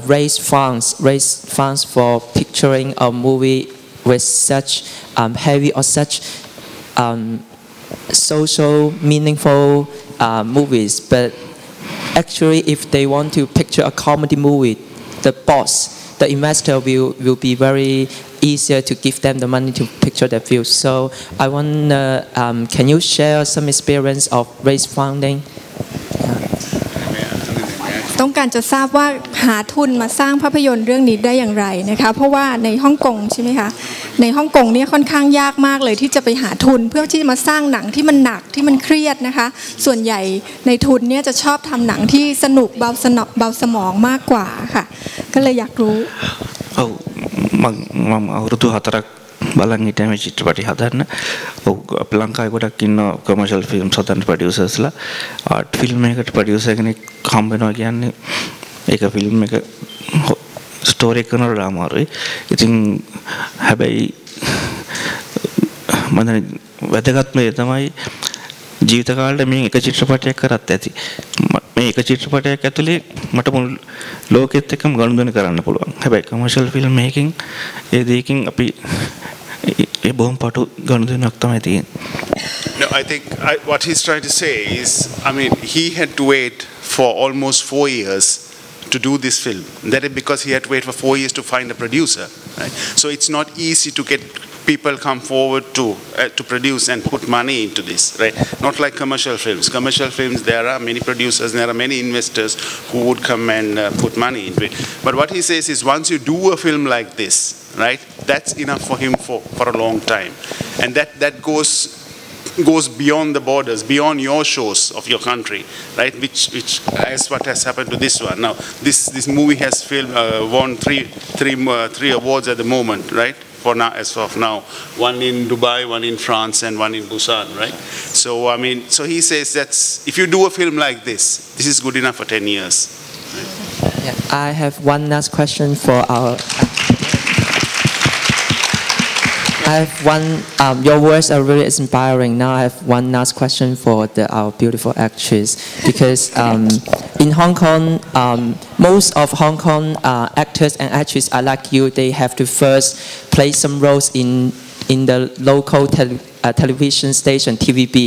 raise funds for picturing a movie with such heavy or such social, meaningful movies. But actually, if they want to picture a comedy movie, the investor will be very easier to give them the money to picture their views. So I wonder, can you share some experience of raise funding? ต้องการจะทราบว่าหาทุนมาสร้างภาพยนตร์เรื่องนี้ได้อย่างไรนะคะเพราะว่าในฮ่องกงใช่ไหมคะในฮ่องกงเนี่ยค่อนข้างยากมากเลยที่จะไปหาทุนเพื่อที่จะมาสร้างหนังที่มันหนักที่มันเครียดนะคะส่วนใหญ่ในทุนเนี่ยจะชอบทำหนังที่สนุกเบาสมองมากกว่าค่ะก็เลยอยากรู้මම අවුරුදු 4ක් බලන් හිටියා මේ චිත්‍රපටි හදන්න. ඔව් අපේ ලංකාවේ ගොඩක් ඉන්නවා කමර්ෂල් ෆිල්ම්ස් හදන ප්‍රොඩියුසර්ස්ලා. ආර්ට් ෆිල්ම් එකකට ප්‍රොඩියුසර් කෙනෙක් හම්බ වෙනවා කියන්නේ ඒක ෆිල්ම් එක ස්ටෝරි එක කරනවට අමාරුයි. ඉතින් හැබැයි මම වැදගත්ම දේ තමයි ජීවිත කාලේ මේ එක චිත්‍රපටයක් කරත් ඇති. මේ එක චිත්‍රපටයක් ඇතුලේ මට මුළු ලෝකෙත් එක්කම ගනුදෙනු කරන්න පුළුවන්. හැබැයි කමර්ෂල් ෆිල්ම් මේකින් ඒ දෙකකින් අපි ඒ බොහොම පටු ගනුදෙනුවක් තමයි තියෙන්නේ. No, I think what he's trying to say is, I mean, he had to wait for almost 4 years to do this film. That is because he had to wait for 4 years to find a producer, right? So it's not easy to get people come forward to produce and put money into this, right? Not like commercial films. Commercial films, there are many producers and there are many investors who would come and put money into it. But what he says is, once you do a film like this, right, that's enough for him for a long time, and that goes beyond the borders, beyond your shores of your country, right? Which is what has happened to this one. Now, this movie has won three awards at the moment, right? For now, as of now, one in Dubai, one in France, and one in Busan, right? So I mean, so he says that's if you do a film like this is good enough for 10 years. Right? Yeah, I have one last question for our. I have one. Your words are really inspiring. Now I have one last question for our beautiful actress, because in Hong Kong, most of Hong Kong actors and actresses are like you. They have to first play some roles in the local television station TVB,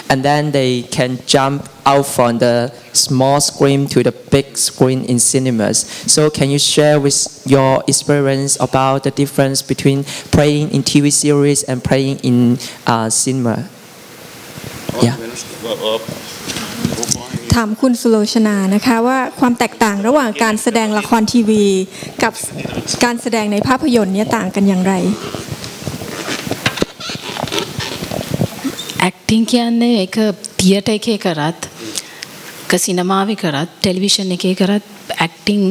and then they can jump out from the small screen to the big screen in cinemas. So can you share with your experience about the difference between playing in TV series and playing in cinema? Yeah. ถามคุณสุโลชนานะคะว่าความแตกต่างระหว่างการแสดงละครทีวีกับการแสดงในภาพยนตร์เนี่ยต่างกันอย่างไร Acting කියන්නේ ඒක theatre එකේ කරත් සිනමාවේ කරත් television එකේ කරත් acting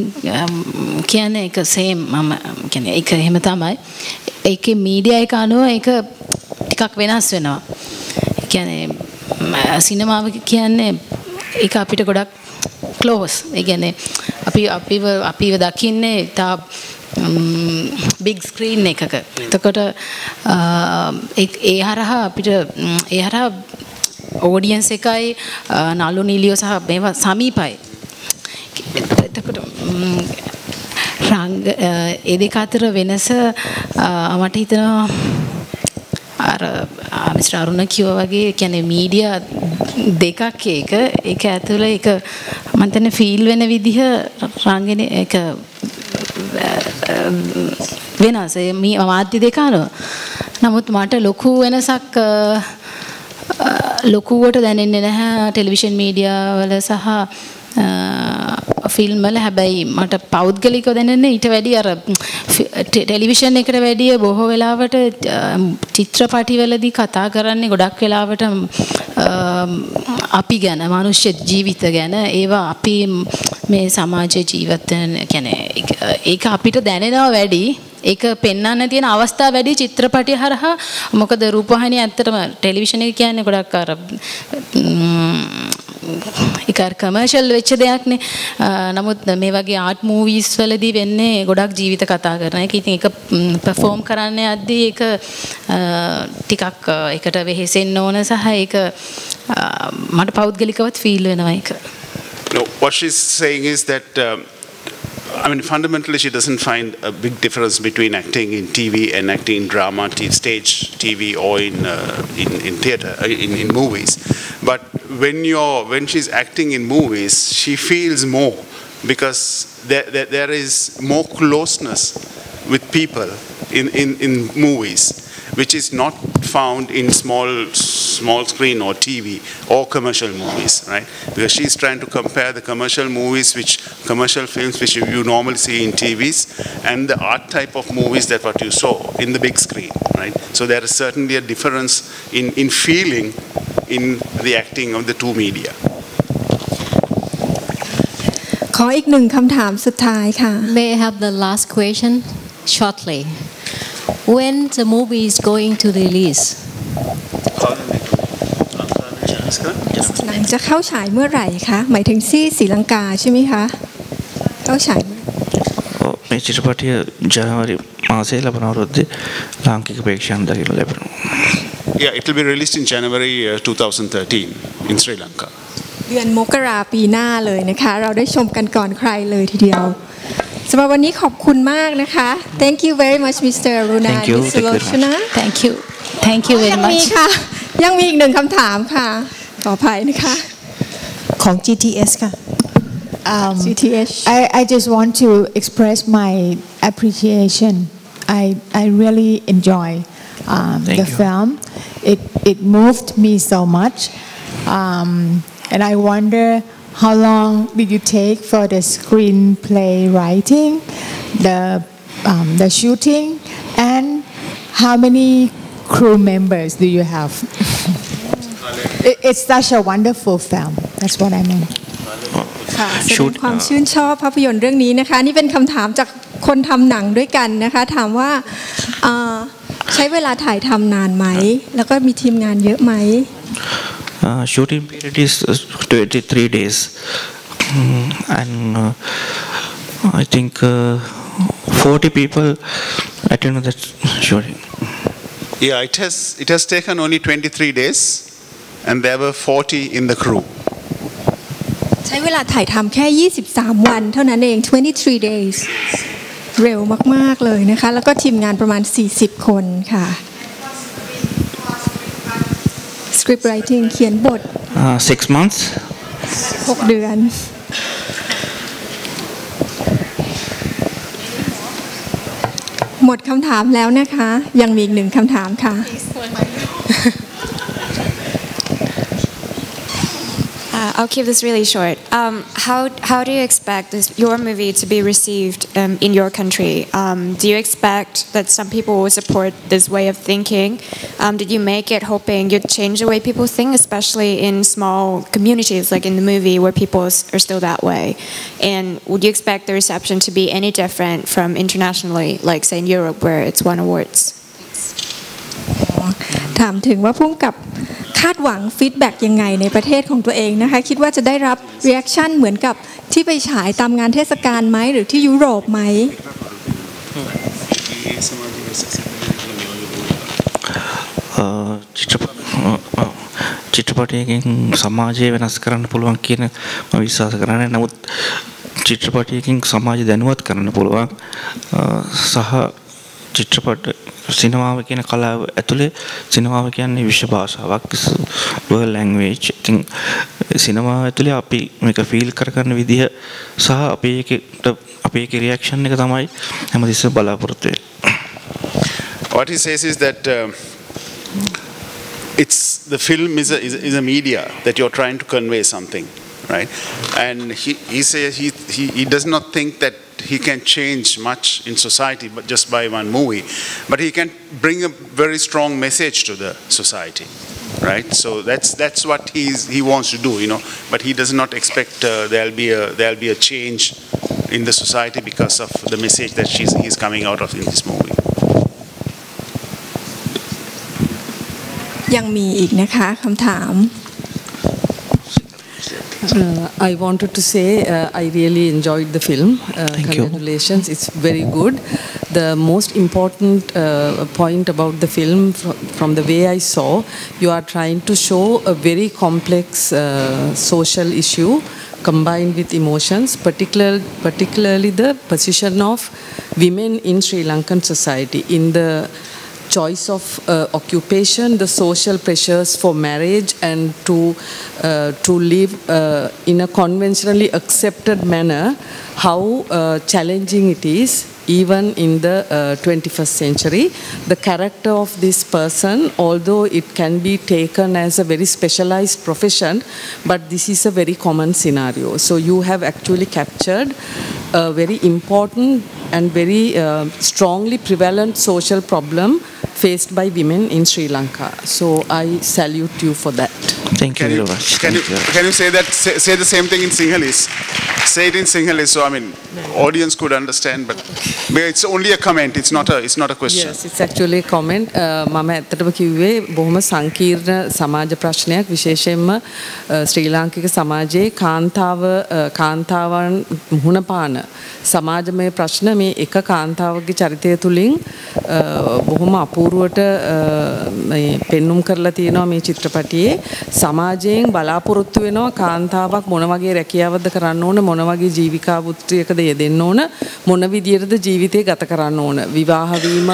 කියන්නේ ඒක same මම කියන්නේ ඒක එහෙම තමයි. ඒකේ මීඩියා එක අනුව ඒක ටිකක් වෙනස් වෙනවා. කියන්නේ සිනමාව කියන්නේ ඒක අපිට ගොඩක් close. ඒ කියන්නේ අපිව දකින්නේ තා big screen එකක. එතකොට ඒ හරහා අපිට ඒ හරහා audience එකයි නළු නිලියෝ සහ මේවා සමීපයි. එතකොට ඒ දෙක අතර වෙනස මට හිතෙනවා අර මිස්ටර් අරුණ කිව්වා වගේ කියන්නේ මීඩියා දෙකක් ඒක ඇතුළේ ඒක මම හිතන්නේ ෆීල් වෙන විදිහ රංගනේ ඒක වෙනස්. මේ මාධ්‍ය දෙක අනුව. නමුත් මට ලොකු වෙනසක් ලොකුවට දැනෙන්නේ නැහැ ටෙලිවිෂන් මීඩියා වල සහ ෆිල්ම් වල. හැබැයි මට පෞද්ගලිකව දැනෙන්නේ ඊට වැඩි අර ටෙලිවිෂන් එකට වැඩිය බොහෝ වෙලාවට චිත්‍රපටිවලදී කතා කරන්නේ ගොඩක් වෙලාවට අපි ගැන, මනුෂ්‍ය ජීවිත ගැන. ඒවා අපි මේ සමාජයේ ජීවත් වෙන කියන්නේ ඒක අපිට දැනෙනවා වැඩි. ඒක පෙන්වන්න තියෙන අවස්ථා වැඩි චිත්‍රපටිය හරහා. මොකද රූපවාහිනිය ඇත්තටම ටෙලිවිෂන් එක කියන්නේ ගොඩක් අර ඒක කමර්ෂල් වෙච්ච දෙයක්නේ. නමුත් මේ වගේ ආර්ට් මූවීස් වලදී වෙන්නේ ගොඩක් ජීවිත කතා කරන එක. ඉතින් ඒක පර්ෆෝම් කරන්න යද්දී ඒක ටිකක් ඒකට වෙහෙසෙන්න ඕන සහ ඒක මට පෞද්ගලිකවත් ෆීල් වෙනවා ඒක. No, what she's saying is that I mean, fundamentally, she doesn't find a big difference between acting in TV and acting in drama, stage, TV, or in theatre, in movies. But when she's acting in movies, she feels more because there is more closeness with people in movies, which is not found in small screen or TV or commercial movies, right? Because she's trying to compare the commercial movies, commercial films which you normally see in TVs, and the art type of movies that what you saw in the big screen, right? So there is certainly a difference in feeling in the acting of the two media. ขออีกหนึ่งคำถามสุดท้ายค่ะ May I have the last question shortly? When the movie is going to release? หนังจะเข้าฉายเมื่อไหร่คะหมายถึงที่ศรีลังกาใช่ไหมคะเข้าฉาย මේ චිත්‍රපටය ජනවාරි මාසයේ ලබන අවුරුද්දේ ලාංකික ප්‍රේක්ෂකයන් දකින්න ලැබෙනවා. Yeah, it will be released in January 2013 in Sri Lanka. เดือนมกราปีหน้าเลยนะคะเราได้ชมกันก่อนใครเลยทีเดียวสำหรับวันนี้ขอบคุณมากนะคะ Thank you very much Mr. Aruna Jayawardana Thank you very ยัง much มีค่ะยังมีอีกหนึ่งคำถามค่ะขออภัยนะคะของ GTS ค่ะ GTS I just want to express my appreciation I really enjoy the film it moved me so much and I wonder how long did you take for the screenplay writing the shooting and how many crew members do you have it's such a wonderful film that's what I mean ค่ะแสดงความชื่นชอบภาพยนตร์เรื่องนี้นะคะนี่เป็นคำถามจากคนทำหนังด้วยกันนะคะถามว่าใช้เวลาถ่ายทำนานไหมแล้วก็มีทีมงานเยอะไหมShooting period is 23 days and I think 40 people attended that shooting. Yeah, it has taken only 23 days and there were 40 in the crew. ใช้เวลาถ่ายทำแค่23วันเท่านั้นเอง23 days เร็วมากๆเลยนะคะแล้วก็ทีมงานประมาณ40คนค่ะ script writing เขียนบท6 months 6 เดือนหมดคำถามแล้วนะคะยังมีอีกหนึ่งคำถามค่ะ I'll keep this really short. How do you expect your movie to be received in your country? Do you expect that some people will support this way of thinking? Did you make it hoping you'd change the way people think, especially in small communities like in the movie where people are still that way? And would you expect the reception to be any different from internationally, like say in Europe where it's won awards? ถามถึงว่าพุ่งกับคาดหวังฟีดแบ็กยังไงในประเทศของตัวเองนะคะคิดว่าจะได้รับรีแอคชั่นเหมือนกับที่ไปฉายตามงานเทศกาลไหมหรือที่ยุโรปไหมචිත්‍රපටයකින් සමාජය වෙනස් කරන්න පුළුවන් කියන මම විශ්වාස කරන්නේ. නමුත් චිත්‍රපටයකින් සමාජය දැනුවත් කරන්න පුළුවන් සහ චිත්‍රපට සිනමාව කියන කලාව ඇතුලේ සිනමාව කියන්නේ විශ්ව භාෂාවක් world language. I think සිනමාව ඇතුලේ අපි මේක ෆීල් කරගන්න විදිහ සහ අපේ රියැක්ෂන් එක තමයි හැමතිස්සෙම බලාපොරොත්තු වෙන්නේ. What he says is that the film is a media that you're trying to convey something, right? And he says he does not think that he can change much in society but just by one movie, but he can bring a very strong message to the society, right? So that's what he wants to do, but he does not expect there'll be a change in the society because of the message that he's coming out of in this movie. ยังมีอีกนะคะคำถาม I wanted to say I really enjoyed the film. Congratulations, it's very good. The most important point about the film, from the way I saw, you are trying to show a very complex social issue combined with emotions, particularly the position of women in Sri Lankan society in the choice of occupation, the social pressures for marriage, and to live in a conventionally accepted manner, how challenging it is even in the 21st century. The character of this person, although it can be taken as a very specialized profession, but this is a very common scenario. So you have actually captured a very important and very strongly prevalent social problem faced by women in Sri Lanka. So I salute you for that. Thank you very much. Can you say the same thing in Sinhalese? Say it in Sinhalese, so I mean audience could understand, but it's only a comment, it's not a question. Yes, it's actually a comment. මම ඇත්තටම කිව්වේ බොහොම සංකීර්ණ සමාජ ප්‍රශ්නයක්, විශේෂයෙන්ම ශ්‍රී ලාංකික සමාජයේ කාන්තාවන් මුහුණ පාන සමාජමය ප්‍රශ්න මේ එක කාන්තාවගේ චරිතය තුලින් බොහොම අපූර්වට පෙන්눔 කරලා තියෙනවා මේ චිත්‍රපටියේ. සමාජයෙන් බලාපොරොත්තු වෙනවා කාන්තාවක් මොන වගේ රැකියාවක්ද කරන්න ඕන, මොන වගේ ජීවිකා වෘත්තියකද යෙදෙන්න ඕන, මොන විදියටද ජීවිතේ ගත කරන්න ඕන, විවාහ වීම,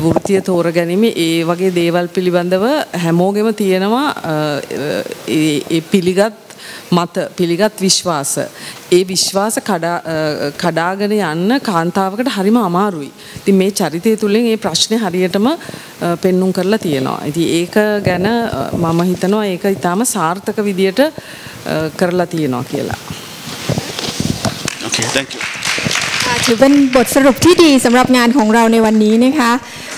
වෘත්තිය තෝරගැනීම, ඒ වගේ දේවල් පිළිබඳව හැමෝගෙම තියෙනවා ඒ පිළිගත් විශ්වාස. ඒ විශ්වාස කඩාගෙන යන්න කාන්තාවකට හරිම අමාරුයි. ඉතින් මේ චරිතය තුලින් මේ ප්‍රශ්නේ හරියටම පෙන්눔 කරලා තියෙනවා. ඉතින් ඒක ගැන මම හිතනවා ඒක ඊටාම සාර්ථක විදියට කරලා තියෙනවා කියලා. Okay, thank you. ถือเป็นบทสรุปที่ดีสำหรับงานของเราในวันนี้นะคะ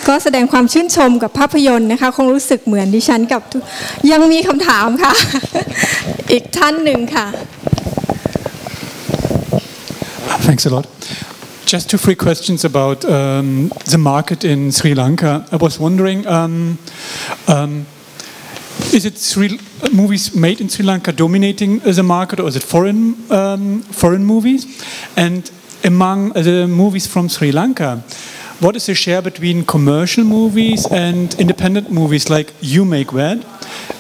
ก็แสดงความชื่นชมกับภาพยนตร์นะคะคงรู้สึกเหมือนดิฉันกับยังมีคำถามค่ะ อีกท่านหนึ่งค่ะ Thanks a lot. Just 2-3 questions about the market in Sri Lanka. I was wondering, is it movies made in Sri Lanka dominating the market, or is it foreign movies? And among the movies from Sri Lanka, what is the share between commercial movies and independent movies like You Make Wed?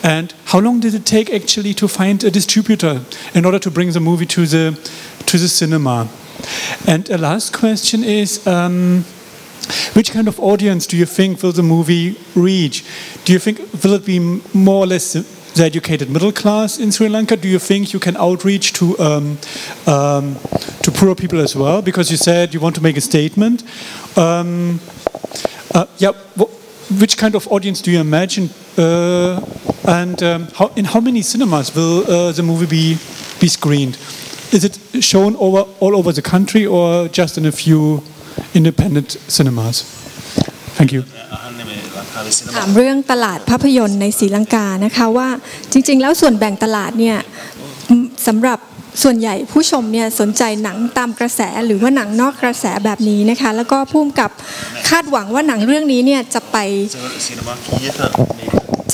And how long did it take actually to find a distributor in order to bring the movie to the cinema? And a last question is, which kind of audience do you think will the movie reach? Do you think will it be more or less the educated middle class in Sri Lanka? Do you think you can outreach to poor people as well? Because you said you want to make a statement. Which kind of audience do you imagine? And in how many cinemas will the movie be screened? Is it shown all over the country or just in a few independent cinemas? Thank you. ถามเรื่องตลาดภาพยนตร์ในศรีลังกานะคะว่าจริงๆแล้วส่วนแบ่งตลาดเนี่ยสำหรับส่วนใหญ่ผู้ชมเนี่ยสนใจหนังตามกระแสหรือว่าหนังนอกกระแสแบบนี้นะคะแล้วก็ผู้กำกับคาดหวังว่าหนังเรื่องนี้เนี่ย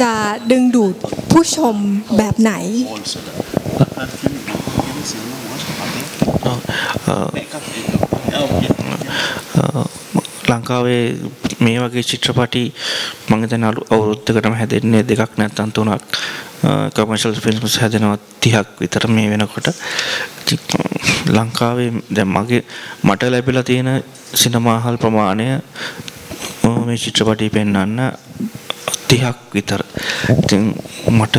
จะดึงดูดผู้ชมแบบไหน ලංකාවේ මේ වගේ චිත්‍රපටි මම හිතන්නේ අවුරුද්දකටම හැදෙන්නේ දෙකක් නැත්නම් තුනක් කමර්ෂල් ෆිල්ම්ස් හැදෙනවා 30ක් විතර මේ වෙනකොට ලංකාවේ දැන් මට ලැබිලා තියෙන සිනමා හල් ප්‍රමාණය මේ චිත්‍රපටි පෙන්වන්න 30ක් විතර. ඉතින් මට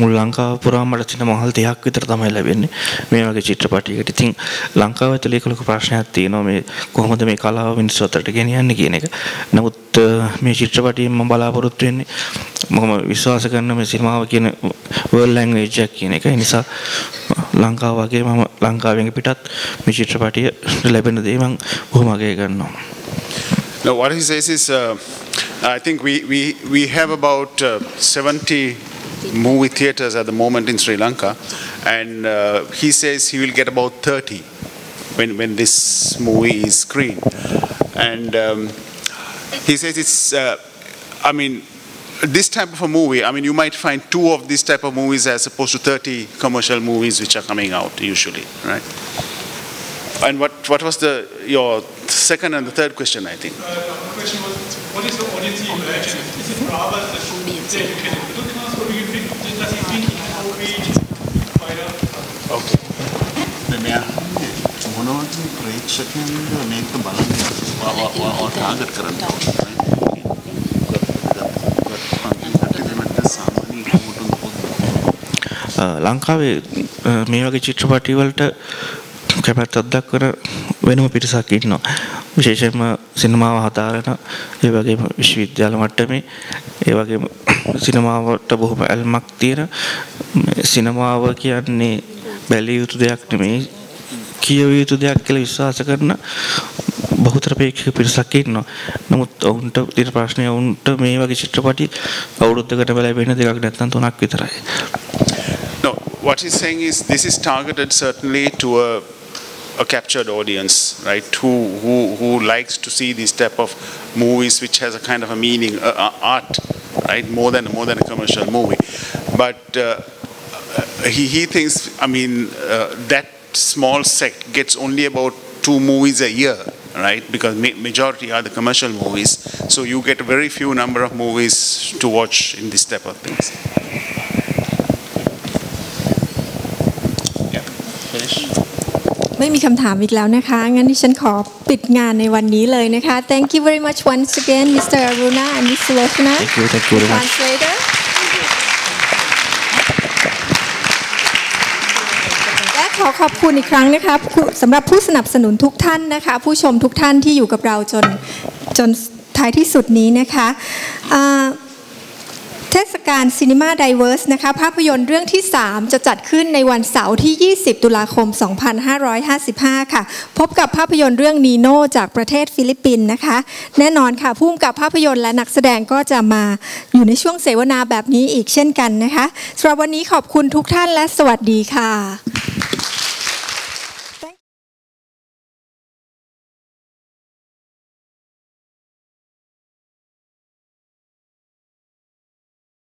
මුල් ලංකාව පුරාම මට සිනමා හල් 30ක් විතර තමයි ලැබෙන්නේ මේ වගේ චිත්‍රපටයකට. ඉතින් ලංකාව ඇතුලේ ලොකු ප්‍රශ්නයක් තියෙනවා මේ කොහොමද මේ කලාව මිනිස්සු අතරට ගෙනියන්නේ කියන එක. නමුත් මේ චිත්‍රපටයෙන් මම බලාපොරොත්තු වෙන්නේ මම විශ්වාස කරන මේ සිනමාව කියන world language එකක් කියන එක. ඒ නිසා ලංකාව වගේ මම ලංකාවෙන් පිටත් මේ චිත්‍රපටිය ලැබෙන දේ මම බොහොම අගය කරනවා. Now what he says is I think we have about 70 movie theaters at the moment in Sri Lanka, and he says he will get about 30 when this movie is screened. And he says it's I mean this type of a movie, I mean you might find 2 of these type of movies as opposed to 30 commercial movies which are coming out usually, right? And what was your second and the third question, I think? The question was, what is the audience he imagines? Is it rather the educated middle class, or do you think, does he think how we find out? Okay. මොනවද ප්‍රේක්ෂකයන්ව මේක බලන්නේ target කරන්නේ? ලංකාවේ මේ වගේ චිත්‍රපටි වලට කැමැත්තක් දක්වන වෙනම පිරිසක් ඉන්නවා. විශේෂයෙන්ම සිනමාව හදාරන ඒ වගේම විශ්වවිද්‍යාල මට්ටමේ ඒ වගේම සිනමාවට බොහොම ඇල්මක් තියෙන සිනමාව කියන්නේ බැලිය යුතු දෙයක් නෙමෙයි කියවිය යුතු දෙයක් කියලා විශ්වාස කරන බහුතර ප්‍රේක්ෂක පිරිසක් ඉන්නවා. නමුත් ඔවුන්ට තියෙන ප්‍රශ්නය ඔවුන්ට මේ වගේ චිත්‍රපටි අවුරුද්දකට ලැබෙන 2ක් නැත්නම් 3ක් විතරයි. No, what he's saying is this is targeted certainly to a captured audience, right? Who likes to see these type of movies which has a kind of a meaning, art, right? More than a commercial movie. But he thinks, I mean, that small sect gets only about 2 movies a year, right? Because majority are the commercial movies, so you get a very few number of movies to watch in this type of things. Yeah, finish. ไม่มีคำถามอีกแล้วนะคะงั้นดิฉันขอปิดงานในวันนี้เลยนะคะ Thank you very much once again Mr. Aruna and Mr. Lochana. Thank you very much. Translator. และขอขอบคุณอีกครั้งนะคะสำหรับผู้สนับสนุนทุกท่านนะคะผู้ชมทุกท่านที่อยู่กับเราจนท้ายที่สุดนี้นะคะเทศกาล Cinema Diverse นะคะภาพยนตร์เรื่องที่ 3 จะจัดขึ้นในวันเสาร์ที่ 20 ตุลาคม 2555 ค่ะพบกับภาพยนตร์เรื่องนีโน่จากประเทศฟิลิปปินส์นะคะแน่นอนค่ะผู้กำกับภาพยนตร์และนักแสดงก็จะมาอยู่ในช่วงเสวนาแบบนี้อีกเช่นกันนะคะสำหรับวันนี้ขอบคุณทุกท่านและสวัสดีค่ะ